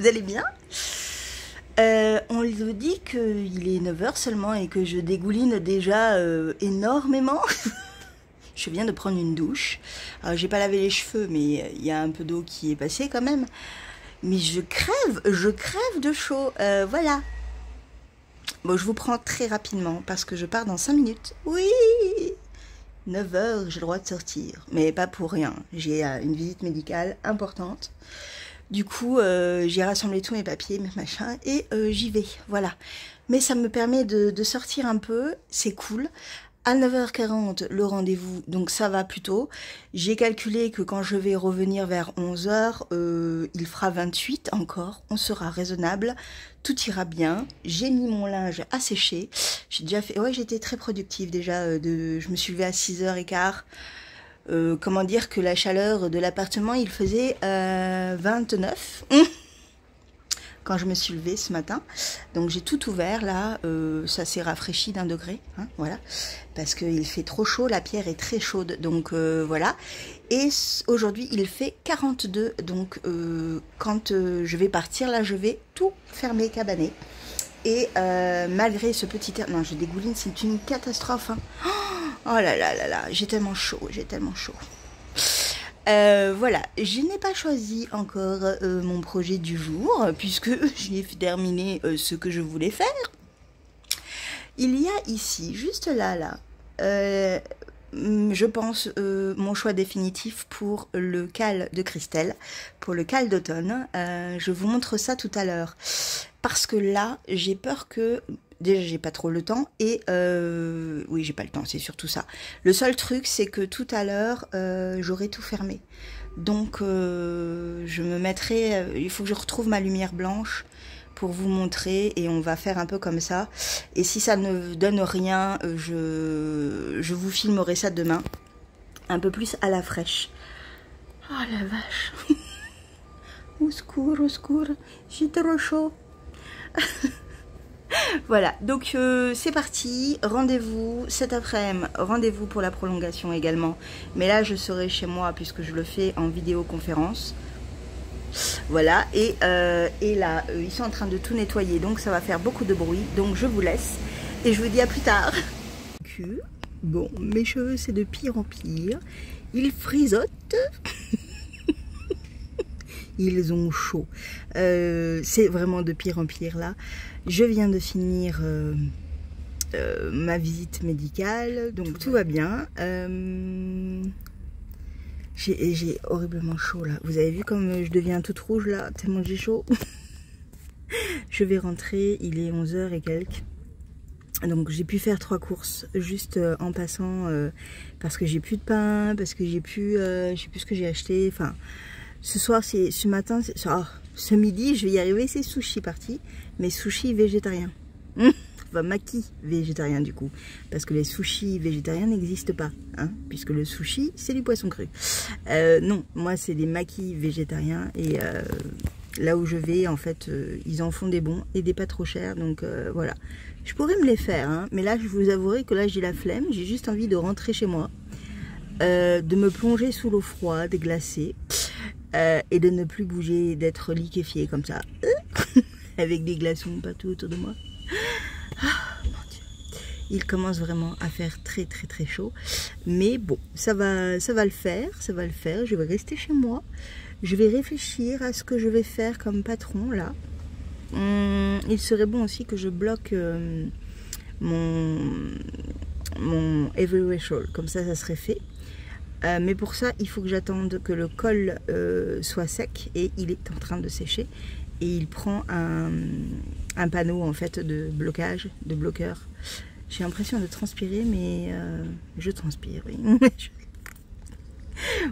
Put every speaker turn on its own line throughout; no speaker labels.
Vous allez bien? On lui dit qu'il est 9 h seulement et que je dégouline déjà énormément. Je viens de prendre une douche. Alors, j'ai pas lavé les cheveux, mais il y a un peu d'eau qui est passée quand même. Mais je crève de chaud. Voilà. Bon, je vous prends très rapidement parce que je pars dans 5 minutes. Oui! 9 h, j'ai le droit de sortir. Mais pas pour rien. J'ai une visite médicale importante. Du coup, j'ai rassemblé tous mes papiers, mes machins, et j'y vais. Voilà. Mais ça me permet de sortir un peu. C'est cool. À 9 h 40, le rendez-vous, donc ça va plutôt. J'ai calculé que quand je vais revenir vers 11 h, il fera 28 encore. On sera raisonnable. Tout ira bien. J'ai mis mon linge à sécher. J'ai déjà fait... Ouais, j'étais très productive déjà. Je me suis levée à 6 h 15. Comment dire que la chaleur de l'appartement, il faisait 29 quand je me suis levée ce matin. Donc j'ai tout ouvert là, ça s'est rafraîchi d'1 degré, hein, voilà, parce qu'il fait trop chaud, la pierre est très chaude, donc voilà. Et aujourd'hui il fait 42, donc quand je vais partir là, je vais tout fermer, cabaner. Et malgré ce petit air, non je dégouline, c'est une catastrophe, hein. Oh là là là là, j'ai tellement chaud, j'ai tellement chaud. Voilà, je n'ai pas choisi encore mon projet du jour, puisque j'ai terminé ce que je voulais faire. Il y a ici, juste là, je pense, mon choix définitif pour le cal de Christelle, pour le cal d'automne. Je vous montre ça tout à l'heure. Parce que là, j'ai peur que... Déjà, j'ai pas trop le temps et oui, j'ai pas le temps, c'est surtout ça. Le seul truc, c'est que tout à l'heure, j'aurai tout fermé. Donc, je me mettrai... il faut que je retrouve ma lumière blanche pour vous montrer et on va faire un peu comme ça. Et si ça ne donne rien, je vous filmerai ça demain. Un peu plus à la fraîche. Oh la vache. Au secours, j'ai trop chaud. Voilà, donc c'est parti, rendez-vous cet après-midi, rendez-vous pour la prolongation également. Mais là, je serai chez moi puisque je le fais en vidéoconférence. Voilà, et là, ils sont en train de tout nettoyer, donc ça va faire beaucoup de bruit. Donc je vous laisse et je vous dis à plus tard. Bon, mes cheveux, c'est de pire en pire. Ils frisotent. Ils ont chaud. C'est vraiment de pire en pire là. Je viens de finir ma visite médicale, donc tout va bien. J'ai horriblement chaud là. Vous avez vu comme je deviens toute rouge là, tellement j'ai chaud. Je vais rentrer, il est 11 h et quelques. Donc j'ai pu faire 3 courses juste en passant parce que j'ai plus de pain, parce que j'ai plus, je sais plus ce que j'ai acheté. Enfin, ce soir, ce matin, ce midi, je vais y arriver, c'est sushi parti. Mais sushi végétarien. Enfin, maki végétarien du coup. Parce que les sushis végétariens n'existent pas. Hein, puisque le sushi, c'est du poisson cru. Non, moi, c'est des makis végétariens. Et là où je vais, en fait, ils en font des bons et des pas trop chers. Donc voilà. Je pourrais me les faire. Hein, mais là, je vous avouerai que là, j'ai la flemme. J'ai juste envie de rentrer chez moi. De me plonger sous l'eau froide, glacée. Et de ne plus bouger, d'être liquéfié comme ça. Avec des glaçons partout autour de moi. Ah, mon Dieu. Il commence vraiment à faire très très très chaud. Mais bon, ça va le faire, ça va le faire. Je vais rester chez moi. Je vais réfléchir à ce que je vais faire comme patron là. Il serait bon aussi que je bloque mon Everywhere Shawl. Comme ça serait fait. Mais pour ça, il faut que j'attende que le col soit sec et il est en train de sécher. Et il prend un panneau en fait de blocage, de bloqueur. J'ai l'impression de transpirer, mais je transpire, oui.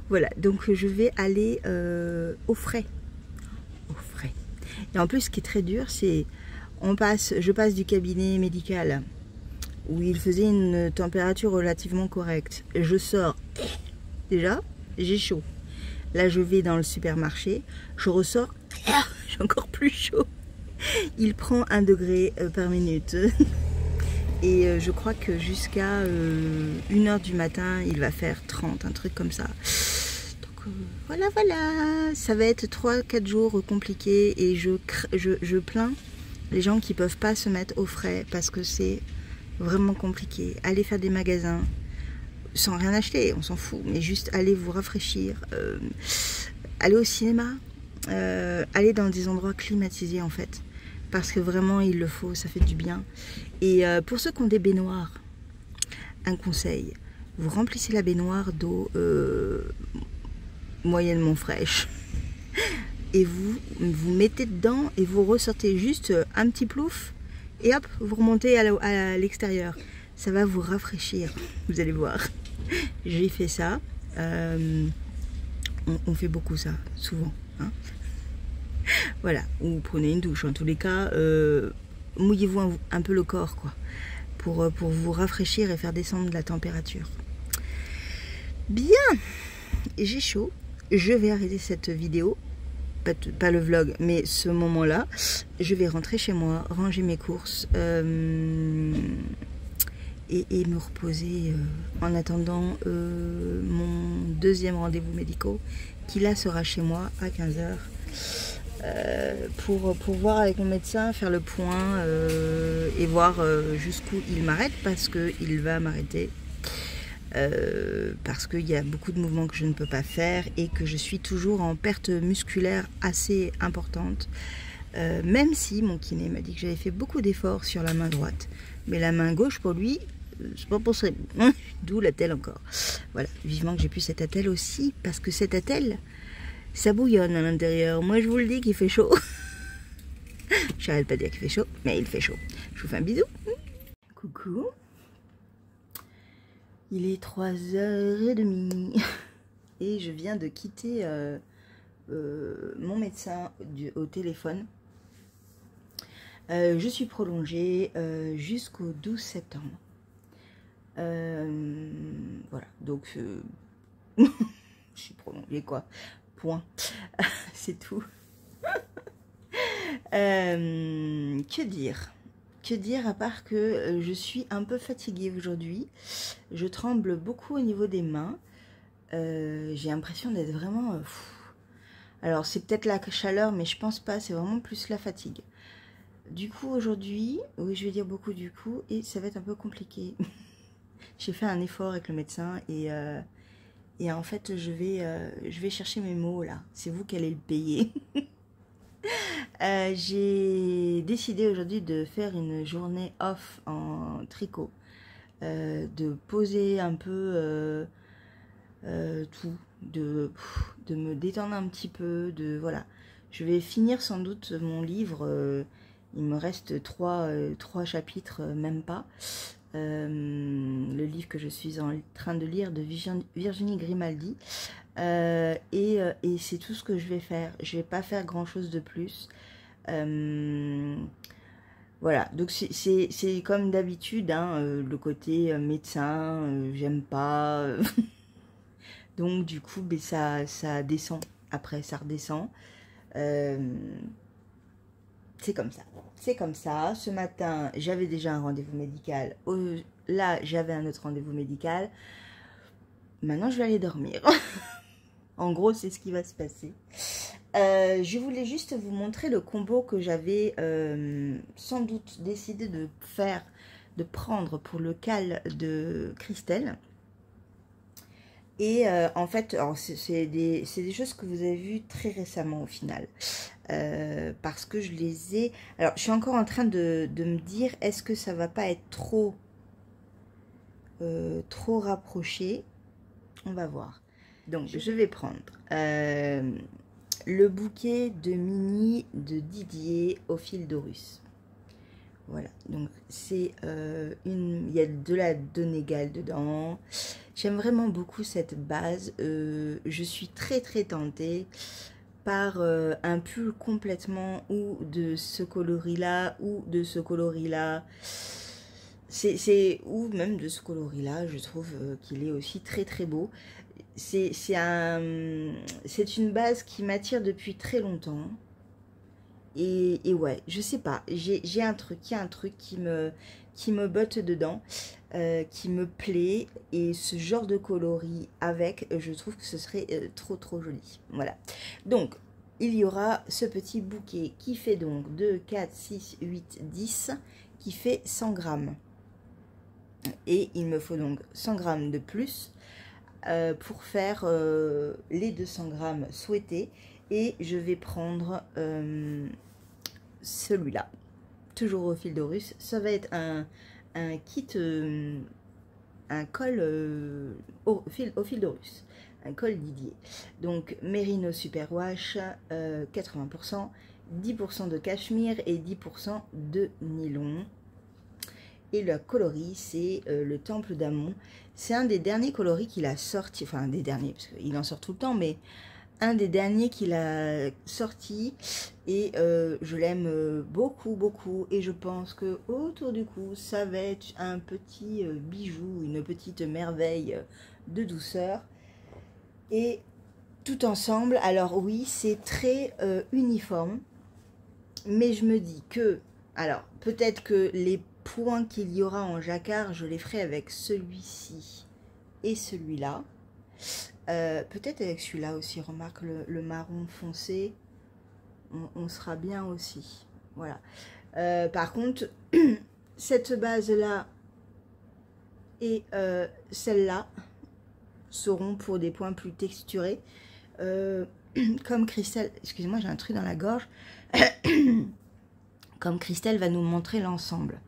Voilà, donc je vais aller au frais. Au frais. Et en plus, ce qui est très dur, c'est je passe du cabinet médical où il faisait une température relativement correcte. Je sors, déjà, j'ai chaud. Là, je vais dans le supermarché, je ressors, j'ai encore plus chaud. Il prend 1 degré par minute. Et je crois que jusqu'à 1 h du matin, il va faire 30, un truc comme ça. Donc voilà, voilà. Ça va être 3-4 jours compliqués et je plains les gens qui peuvent pas se mettre au frais parce que c'est vraiment compliqué. Allez faire des magasins sans rien acheter, on s'en fout, mais juste allez vous rafraîchir, aller au cinéma, aller dans des endroits climatisés en fait, parce que vraiment il le faut, ça fait du bien. Et pour ceux qui ont des baignoires, un conseil, vous remplissez la baignoire d'eau moyennement fraîche et vous mettez dedans et vous ressortez juste un petit plouf et hop, vous remontez à l'extérieur. Ça va vous rafraîchir, vous allez voir. J'ai fait ça. On fait beaucoup ça, souvent. Hein. Voilà, ou prenez une douche. En tous les cas, mouillez-vous un peu le corps, quoi, pour vous rafraîchir et faire descendre la température. Bien, j'ai chaud. Je vais arrêter cette vidéo. Pas le vlog, mais ce moment-là. Je vais rentrer chez moi, ranger mes courses. Et me reposer en attendant mon deuxième rendez-vous médical qui là sera chez moi à 15h pour voir avec mon médecin, faire le point et voir jusqu'où il m'arrête parce qu'il va m'arrêter parce qu'il y a beaucoup de mouvements que je ne peux pas faire et que je suis toujours en perte musculaire assez importante même si mon kiné m'a dit que j'avais fait beaucoup d'efforts sur la main droite mais la main gauche pour lui c'est pas possible. D'où l'attelle encore. Voilà, vivement que j'ai pu cette attelle aussi, parce que cette attelle, ça bouillonne à l'intérieur. Moi, je vous le dis qu'il fait chaud. J'arrête pas de dire qu'il fait chaud, mais il fait chaud. Je vous fais un bisou. Coucou. Il est 3h30 et je viens de quitter mon médecin au téléphone. Je suis prolongée jusqu'au 12 septembre. Voilà, donc je suis prolongée quoi, point, c'est tout. Que dire à part que je suis un peu fatiguée aujourd'hui, je tremble beaucoup au niveau des mains, j'ai l'impression d'être vraiment alors c'est peut-être la chaleur mais je pense pas, c'est vraiment plus la fatigue. Du coup aujourd'hui, oui je vais dire beaucoup du coup et ça va être un peu compliqué. J'ai fait un effort avec le médecin et en fait je vais chercher mes mots là. C'est vous qui allez le payer. J'ai décidé aujourd'hui de faire une journée off en tricot. De poser un peu tout. De me détendre un petit peu. Voilà. Je vais finir sans doute mon livre. Il me reste 3 chapitres, même pas. Le livre que je suis en train de lire de Virginie Grimaldi et c'est tout ce que je vais faire. Je vais pas faire grand chose de plus. Voilà, donc c'est comme d'habitude hein, le côté médecin, j'aime pas. Donc du coup ben, ça descend, après ça redescend. C'est comme ça. C'est comme ça. Ce matin, j'avais déjà un rendez-vous médical. Là, j'avais un autre rendez-vous médical. Maintenant, je vais aller dormir. En gros, c'est ce qui va se passer. Je voulais juste vous montrer le combo que j'avais sans doute décidé de faire, de prendre pour le cal de Christelle. Et en fait, c'est des choses que vous avez vues très récemment au final. Parce que je les ai... Alors, je suis encore en train de me dire, est-ce que ça va pas être trop rapproché? On va voir. Donc, je vais prendre le bouquet de mini de Didier au fil d'Horus. Voilà, donc c'est il y a de la Donegal dedans. J'aime vraiment beaucoup cette base. Je suis très tentée par un pull complètement ou de ce coloris là ou de ce coloris là. Ou même de ce coloris là, je trouve qu'il est aussi très beau. C'est une base qui m'attire depuis très longtemps. Et ouais, je sais pas, j'ai un truc, il y a un truc qui me botte dedans. qui me plaît. Et ce genre de coloris avec, je trouve que ce serait trop joli. Voilà. Donc, il y aura ce petit bouquet qui fait donc 2, 4, 6, 8, 10, qui fait 100 grammes. Et il me faut donc 100 grammes de plus pour faire les 200 grammes souhaités. Et je vais prendre celui-là, toujours au fil de russe. Ça va être un kit, un col au fil de russe, un col Didier. Donc Merino Super Wash, 80%, 10% de cachemire et 10% de nylon. Et le coloris, c'est le Temple d'Amon. C'est un des derniers coloris qu'il a sorti, enfin un des derniers, parce qu'il en sort tout le temps, mais un des derniers qu'il a sorti. Et je l'aime beaucoup. Et je pense que autour du cou, ça va être un petit bijou, une petite merveille de douceur. Et tout ensemble, alors oui, c'est très uniforme. Mais je me dis que, alors peut-être que les points qu'il y aura en jacquard, je les ferai avec celui-ci et celui-là. Peut-être avec celui-là aussi, remarque le marron foncé, on sera bien aussi. Voilà. Par contre, cette base-là et celle-là seront pour des points plus texturés. Comme Christelle, excusez-moi, j'ai un truc dans la gorge. Comme Christelle va nous montrer l'ensemble.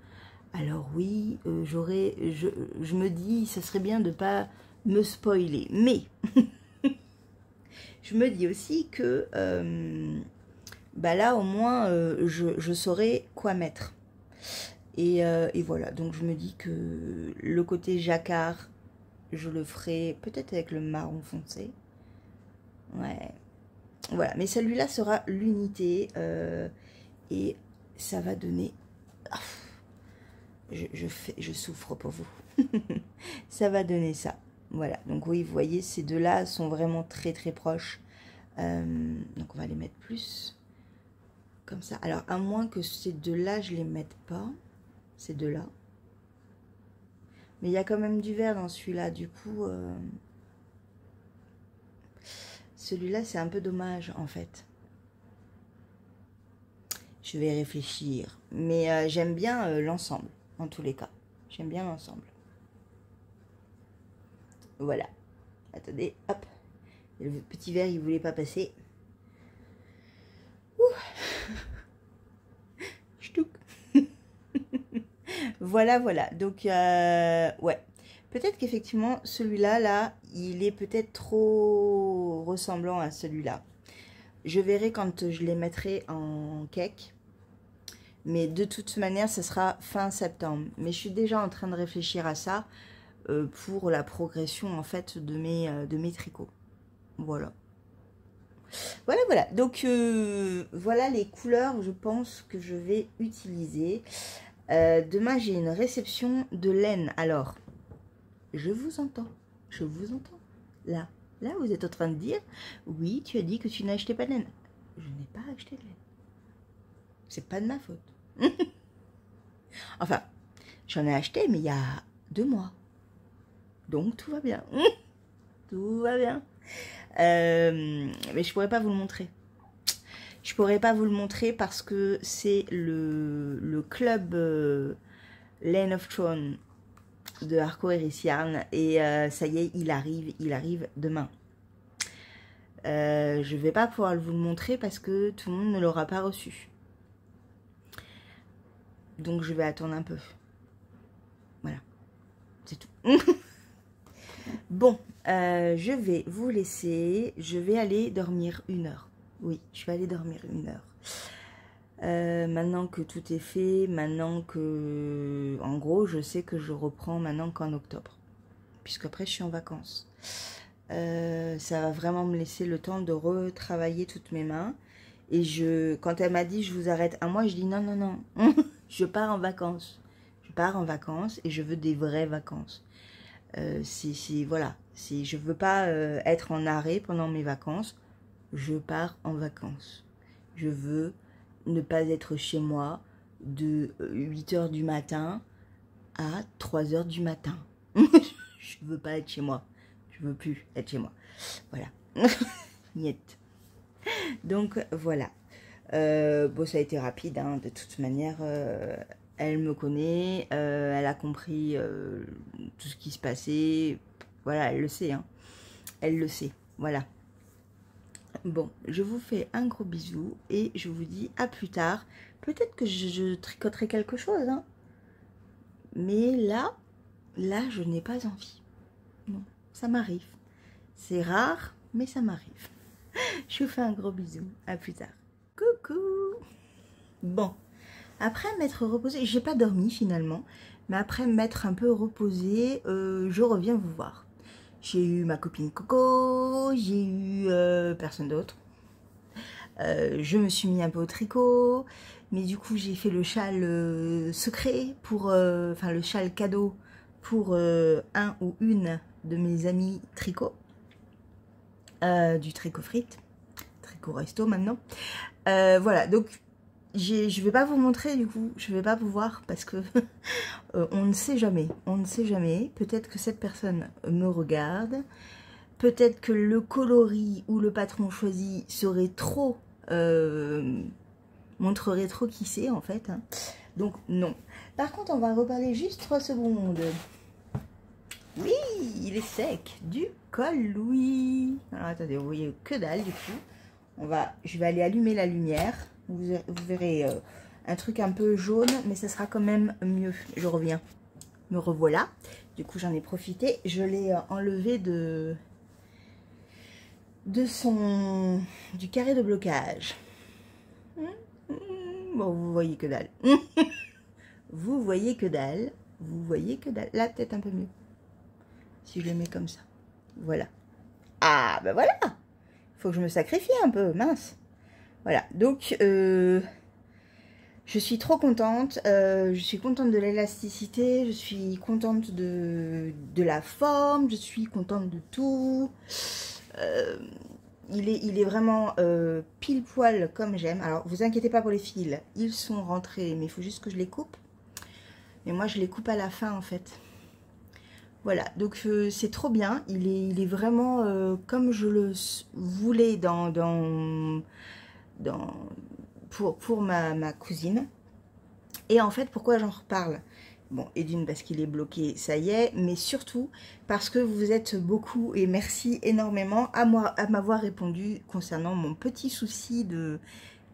Alors oui, je me dis, ça serait bien de ne pas me spoiler. Mais, je me dis aussi que, bah là, au moins, je saurai quoi mettre. Et voilà, donc je me dis que le côté jacquard, je le ferai peut-être avec le marron foncé. Ouais. Voilà, mais celui-là sera l'unité. Et ça va donner... Je souffre pour vous. Ça va donner ça. Voilà, donc oui, vous voyez, ces deux-là sont vraiment très proches. Donc on va les mettre plus. Comme ça. Alors, à moins que ces deux-là, je les mette pas. Ces deux-là. Mais il y a quand même du vert dans celui-là. Du coup, celui-là, c'est un peu dommage, en fait. Je vais réfléchir. Mais j'aime bien l'ensemble, en tous les cas. J'aime bien l'ensemble. Voilà. Attendez, hop. Le petit verre, il voulait pas passer. Ch'touk. Voilà. Donc, ouais. Peut-être qu'effectivement, celui-là, là, il est peut-être trop ressemblant à celui-là. Je verrai quand je les mettrai en cake. Mais de toute manière, ce sera fin septembre. Mais je suis déjà en train de réfléchir à ça pour la progression, en fait, de mes tricots. Voilà. Voilà. Donc, voilà les couleurs, je pense, que je vais utiliser. Demain, j'ai une réception de laine. Alors, je vous entends. Là, vous êtes en train de dire, oui, tu as dit que tu n'as acheté pas de laine. Je n'ai pas acheté de laine. C'est pas de ma faute. Enfin, j'en ai acheté, mais il y a 2 mois. Donc, tout va bien. Tout va bien. Mais je pourrais pas vous le montrer. Je pourrais pas vous le montrer parce que c'est le club Lane of Throne de Arco Iris Yarn. Et ça y est, il arrive demain. Je vais pas pouvoir vous le montrer parce que tout le monde ne l'aura pas reçu. Donc je vais attendre un peu. Voilà. C'est tout. Bon, je vais vous laisser. Je vais aller dormir 1 heure. Oui, je vais aller dormir 1 heure. Maintenant que tout est fait, maintenant que... En gros, je sais que je reprends maintenant qu'en octobre. Puisqu'après, je suis en vacances. Ça va vraiment me laisser le temps de retravailler toutes mes mains. Et quand elle m'a dit, je vous arrête 1 mois, je dis non. Je pars en vacances. Je pars en vacances et je veux des vraies vacances. Voilà. Je veux pas être en arrêt pendant mes vacances. Je pars en vacances. Je veux ne pas être chez moi de 8 h du matin à 3 h du matin. Je veux pas être chez moi. Je veux plus être chez moi. Voilà. Niet. Donc voilà. Bon, ça a été rapide, hein, de toute manière. Elle me connaît, elle a compris tout ce qui se passait. Voilà, elle le sait, hein. Elle le sait. Voilà. Bon, je vous fais un gros bisou et je vous dis à plus tard. Peut-être que je tricoterai quelque chose, hein. Mais là, je n'ai pas envie. Non, ça m'arrive. C'est rare, mais ça m'arrive. Je vous fais un gros bisou. À plus tard. Coucou. Bon, après m'être reposée, j'ai pas dormi finalement, mais après m'être un peu reposée, je reviens vous voir. J'ai eu ma copine Coco, j'ai eu personne d'autre. Je me suis mis un peu au tricot, mais du coup j'ai fait le châle secret pour, enfin le châle cadeau pour un ou une de mes amis tricot, du tricot frites, tricot resto maintenant. Voilà, donc je vais pas vous montrer du coup, je vais pas vous voir parce que on ne sait jamais, peut-être que cette personne me regarde, peut-être que le coloris ou le patron choisi serait trop, montrerait trop qui c'est en fait, hein. Donc non. Par contre on va reparler juste 3 secondes. Oui, il est sec, du col Louis. Alors attendez, vous voyez que dalle du coup. Je vais aller allumer la lumière. Vous verrez un truc un peu jaune, mais ça sera quand même mieux. Je reviens. Me revoilà. Du coup, j'en ai profité. Je l'ai enlevé du carré de blocage. Bon, vous voyez que dalle. Vous voyez que dalle. Vous voyez que dalle. Là, peut-être un peu mieux. Si je le mets comme ça. Voilà. Ah, ben voilà. Faut que je me sacrifie un peu, mince. Voilà, donc je suis trop contente. Je suis contente de l'élasticité, je suis contente de la forme, je suis contente de tout. Il est vraiment pile poil comme j'aime. Alors, vous inquiétez pas pour les fils, ils sont rentrés, mais il faut juste que je les coupe. Mais moi, je les coupe à la fin, en fait. Voilà, donc c'est trop bien. Il est vraiment comme je le voulais pour ma cousine. Et en fait, pourquoi j'en reparle? Bon, et d'une, parce qu'il est bloqué, ça y est, mais surtout parce que vous êtes beaucoup, et merci énormément à m'avoir répondu concernant mon petit souci de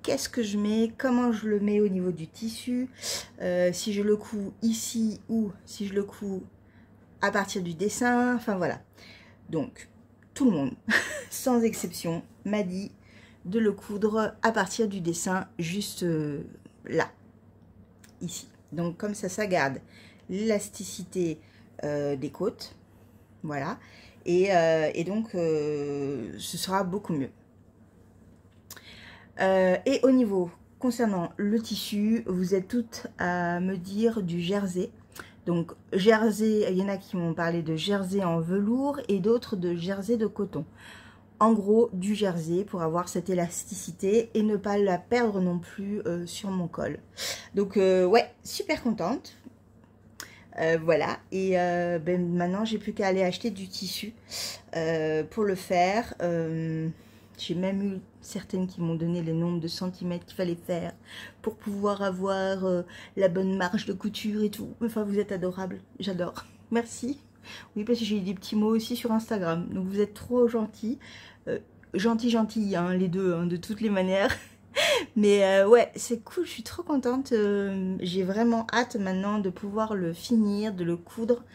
qu'est-ce que je mets, comment je le mets au niveau du tissu, si je le couds ici ou si je le couds à partir du dessin, enfin voilà. Donc, tout le monde, sans exception, m'a dit de le coudre à partir du dessin, juste là, ici. Donc, comme ça garde l'élasticité des côtes, voilà. Et donc, ce sera beaucoup mieux. Et au niveau, concernant le tissu, vous êtes toutes à me dire du jersey. Donc, jersey, il y en a qui m'ont parlé de jersey en velours et d'autres de jersey de coton. En gros, du jersey pour avoir cette élasticité et ne pas la perdre non plus sur mon col. Donc, ouais, super contente. Voilà, et ben, maintenant, j'ai plus qu'à aller acheter du tissu pour le faire. J'ai même eu certaines qui m'ont donné les nombres de centimètres qu'il fallait faire pour pouvoir avoir la bonne marge de couture et tout. Enfin, vous êtes adorables, j'adore. Merci. Oui, parce que j'ai eu des petits mots aussi sur Instagram. Donc, vous êtes trop gentils. Gentils, hein, les deux, hein, de toutes les manières. Mais ouais, c'est cool, je suis trop contente. J'ai vraiment hâte maintenant de pouvoir le finir, de le coudre.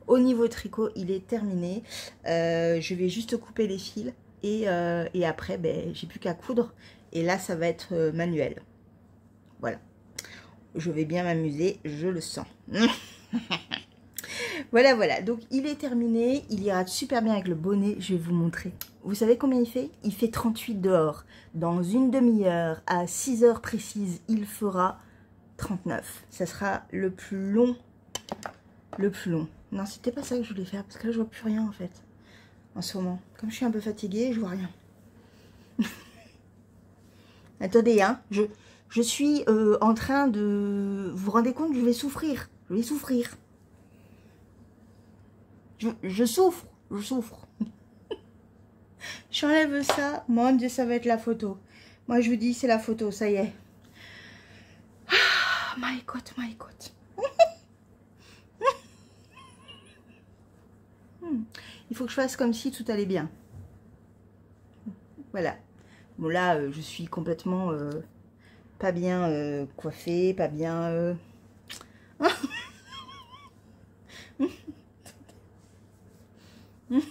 Au niveau tricot, il est terminé. Je vais juste couper les fils. Et après, ben, j'ai plus qu'à coudre. Et là, ça va être manuel. Voilà. Je vais bien m'amuser, je le sens. Voilà, voilà. Donc, il est terminé. Il ira super bien avec le bonnet. Je vais vous montrer. Vous savez combien il fait? Il fait 38 dehors. Dans une demi-heure, à 6 heures précises, il fera 39. Ça sera le plus long. Le plus long. Non, c'était pas ça que je voulais faire. Parce que là, je vois plus rien, en fait. En ce moment. Comme je suis un peu fatiguée, je vois rien. Attendez, hein. Je suis en train de... Vous vous rendez compte, je vais souffrir. Je vais souffrir. Je souffre, je souffre. J'enlève ça. Mon Dieu, ça va être la photo. Moi, je vous dis, c'est la photo, ça y est. Ah, my God, my God. Il faut que je fasse comme si tout allait bien. Voilà. Bon, là, je suis complètement pas bien coiffée, pas bien... Il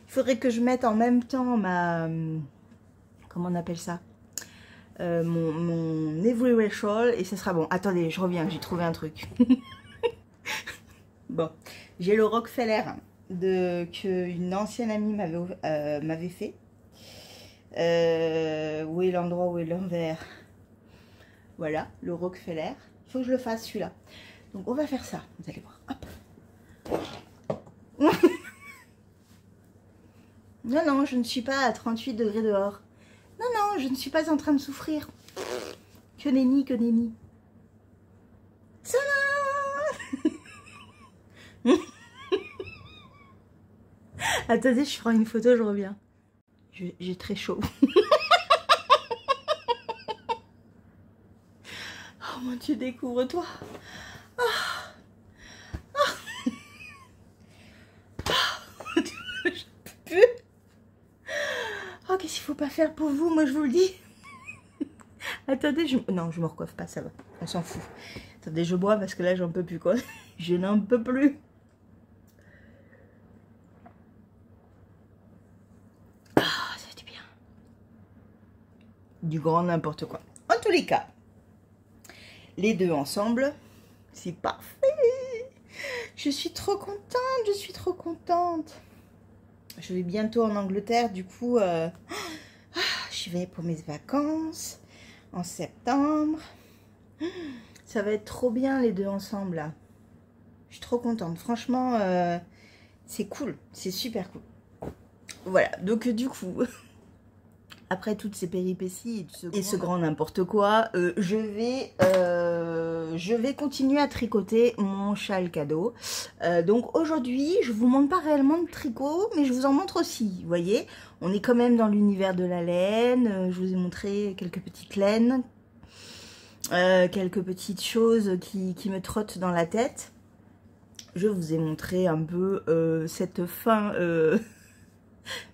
faudrait que je mette en même temps ma... Comment on appelle ça, mon Everywhere Shawl et ça sera bon. Attendez, je reviens, j'ai trouvé un truc. Bon, j'ai le Rockefeller qu'une ancienne amie m'avait fait. Où est l'endroit, où est l'envers? Voilà, le Rockefeller. Il faut que je le fasse celui-là. Donc on va faire ça, vous allez voir. Hop. Non, non, je ne suis pas à 38 degrés dehors. Non, non, je ne suis pas en train de souffrir. Que nenni, que nenni. Ça va. Attendez, je prends une photo, je reviens. J'ai très chaud. Oh mon Dieu, découvre-toi. Oh. Oh. Oh. Je peux plus. Oh, qu'est-ce qu'il faut pas faire pour vous, moi je vous le dis. Attendez, non, je me recoiffe pas, ça va. On s'en fout. Attendez, je bois parce que là, j'en peux plus, quoi. Je n'en peux plus. Ah, ça fait du bien. Du grand n'importe quoi. En tous les cas, les deux ensemble, c'est parfait. Je suis trop contente, je suis trop contente. Je vais bientôt en Angleterre, du coup, j'y vais pour mes vacances en septembre. Ça va être trop bien les deux ensemble là. Je suis trop contente. Franchement, c'est cool. C'est super cool. Voilà. Donc du coup, après toutes ces péripéties et ce grand n'importe quoi, je vais continuer à tricoter mon châle cadeau. Donc aujourd'hui, je vous montre pas réellement de tricot, mais je vous en montre aussi. Vous voyez, on est quand même dans l'univers de la laine. Je vous ai montré quelques petites laines. Quelques petites choses qui me trottent dans la tête. Je vous ai montré un peu cette fin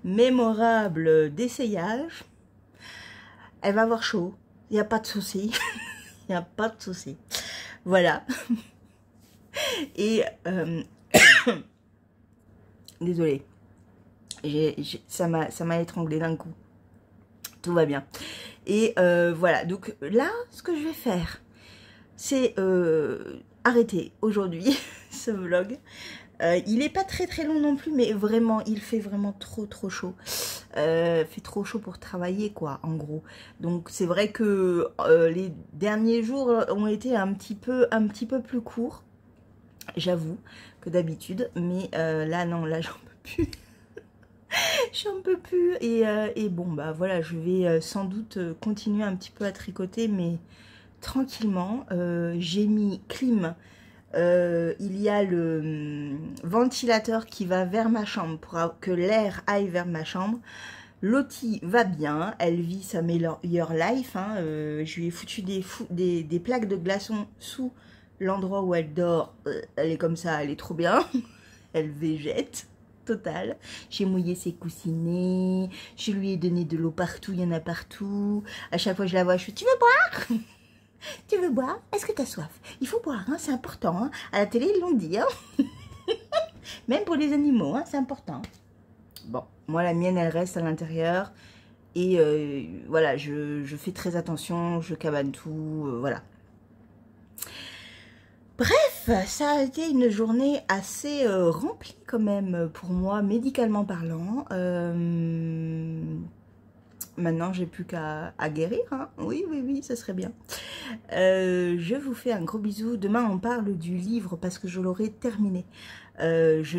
mémorable d'essayage. Elle va avoir chaud, il n'y a pas de souci. Il n'y a pas de souci. Voilà. Et désolée, ça m'a étranglé d'un coup. Tout va bien. Et voilà, donc là, ce que je vais faire, c'est arrêter aujourd'hui ce vlog. Il n'est pas très très long non plus, mais vraiment, il fait vraiment trop chaud. Fait trop chaud pour travailler, quoi, en gros. Donc c'est vrai que les derniers jours ont été un petit peu plus courts, j'avoue, que d'habitude. Mais là, non, là, j'en peux plus. J'en peux plus et bon bah voilà, je vais sans doute continuer un petit peu à tricoter, mais tranquillement. J'ai mis clim, il y a le ventilateur qui va vers ma chambre pour que l'air aille vers ma chambre. Lottie va bien, elle vit sa meilleure life, hein. Je lui ai foutu des plaques de glaçons sous l'endroit où elle dort. Elle est comme ça, elle est trop bien. Elle végète. Total. J'ai mouillé ses coussinets, je lui ai donné de l'eau partout, il y en a partout. À chaque fois que je la vois, je fais: tu veux boire? Tu veux boire? Est-ce que tu as soif? Il faut boire, hein, c'est important. Hein. À la télé, ils l'ont dit. Hein. Même pour les animaux, hein, c'est important. Bon, moi, la mienne, elle reste à l'intérieur. Et voilà, je fais très attention, je cabane tout, voilà. Bref, ça a été une journée assez remplie quand même pour moi, médicalement parlant. Maintenant, j'ai plus qu'à guérir. Hein. Oui, oui, oui, ça serait bien. Je vous fais un gros bisou. Demain, on parle du livre parce que je l'aurai terminé. Je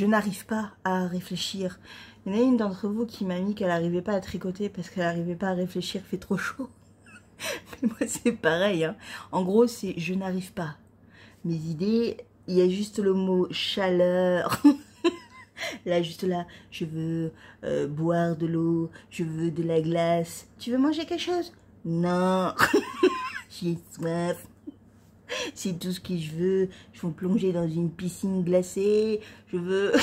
n'arrive pas à réfléchir. Il y en a une d'entre vous qui m'a mis qu'elle n'arrivait pas à tricoter parce qu'elle n'arrivait pas à réfléchir, il fait trop chaud. Mais moi, c'est pareil. Hein. En gros, c'est je n'arrive pas. Mes idées, il y a juste le mot chaleur. Là, juste là, je veux boire de l'eau, je veux de la glace. Tu veux manger quelque chose? Non, j'ai soif. C'est tout ce que je veux. Je veux me plonger dans une piscine glacée. Je veux,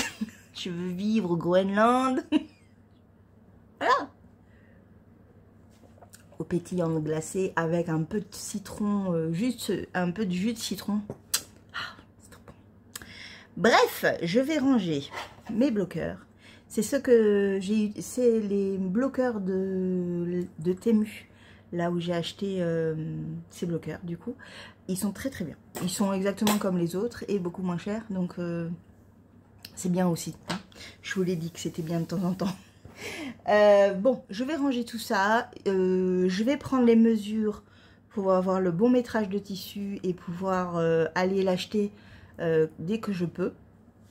je veux vivre au Groenland. Voilà. Au pétillant glacé avec un peu de citron, juste un peu de jus de citron. Ah, c'est trop bon. Bref, je vais ranger mes bloqueurs. C'est ce que j'ai eu, c'est les bloqueurs de Temu, là où j'ai acheté ces bloqueurs. Du coup, ils sont très très bien. Ils sont exactement comme les autres et beaucoup moins chers, donc c'est bien aussi. Hein. Je vous l'ai dit que c'était bien de temps en temps. Bon, je vais ranger tout ça. Je vais prendre les mesures pour avoir le bon métrage de tissu et pouvoir aller l'acheter dès que je peux.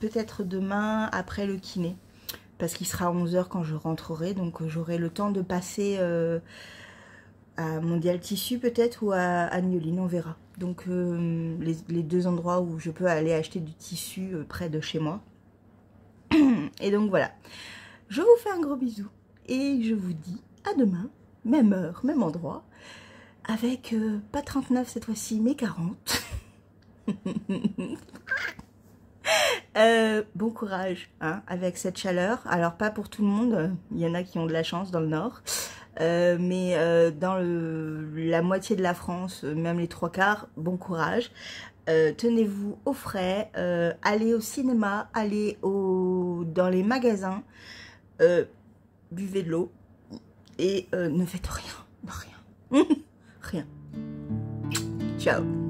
Peut-être demain après le kiné. Parce qu'il sera 11 h quand je rentrerai. Donc j'aurai le temps de passer à Mondial Tissu peut-être ou à Agnoline, on verra. Donc les deux endroits où je peux aller acheter du tissu près de chez moi. Et donc voilà. Je vous fais un gros bisou et je vous dis à demain, même heure, même endroit, avec pas 39 cette fois-ci, mais 40. Bon courage hein, avec cette chaleur. Alors pas pour tout le monde, il y en a qui ont de la chance dans le nord, mais dans la moitié de la France, même les 3/4, bon courage. Tenez-vous au frais, allez au cinéma, allez dans les magasins. Buvez de l'eau et ne faites rien, rien, rien. Ciao.